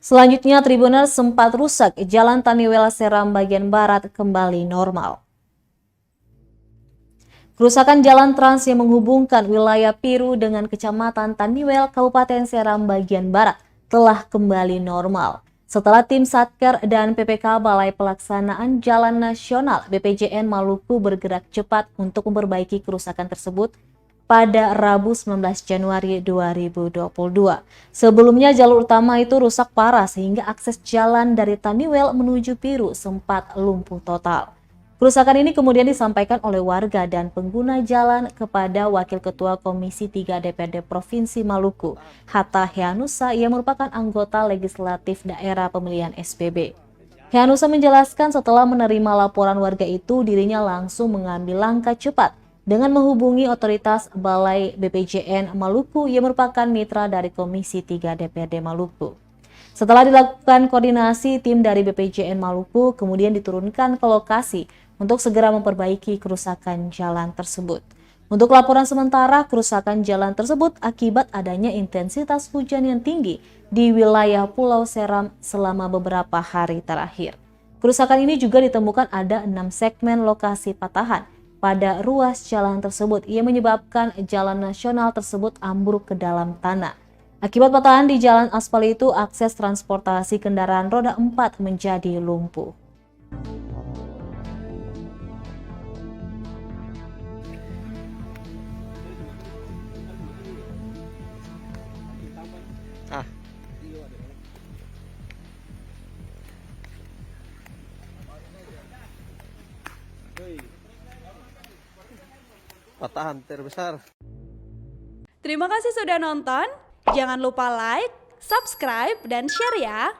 Selanjutnya, Tribuners sempat rusak, Jalan Taniwel Seram bagian barat kembali normal. Kerusakan jalan trans yang menghubungkan wilayah Piru dengan Kecamatan Taniwel, Kabupaten Seram bagian barat telah kembali normal. Setelah tim Satker dan PPK Balai Pelaksanaan Jalan Nasional BPJN Maluku bergerak cepat untuk memperbaiki kerusakan tersebut pada Rabu 19 Januari 2022. Sebelumnya jalur utama itu rusak parah sehingga akses jalan dari Taniwel menuju Piru sempat lumpuh total. Kerusakan ini kemudian disampaikan oleh warga dan pengguna jalan kepada Wakil Ketua Komisi 3 DPRD Provinsi Maluku, Hatta Heanusa, yang merupakan anggota legislatif daerah pemilihan SPB. Heanusa menjelaskan setelah menerima laporan warga itu, dirinya langsung mengambil langkah cepat dengan menghubungi otoritas Balai BPJN Maluku yang merupakan mitra dari Komisi 3 DPRD Maluku. Setelah dilakukan koordinasi, tim dari BPJN Maluku kemudian diturunkan ke lokasi untuk segera memperbaiki kerusakan jalan tersebut. Untuk laporan sementara, kerusakan jalan tersebut akibat adanya intensitas hujan yang tinggi di wilayah Pulau Seram selama beberapa hari terakhir. Kerusakan ini juga ditemukan ada 6 segmen lokasi patahan pada ruas jalan tersebut yang menyebabkan jalan nasional tersebut ambruk ke dalam tanah. Akibat patahan di jalan aspal itu, akses transportasi kendaraan roda 4 menjadi lumpuh. Patahan terbesar. Terima kasih sudah nonton. Jangan lupa like, subscribe, dan share ya.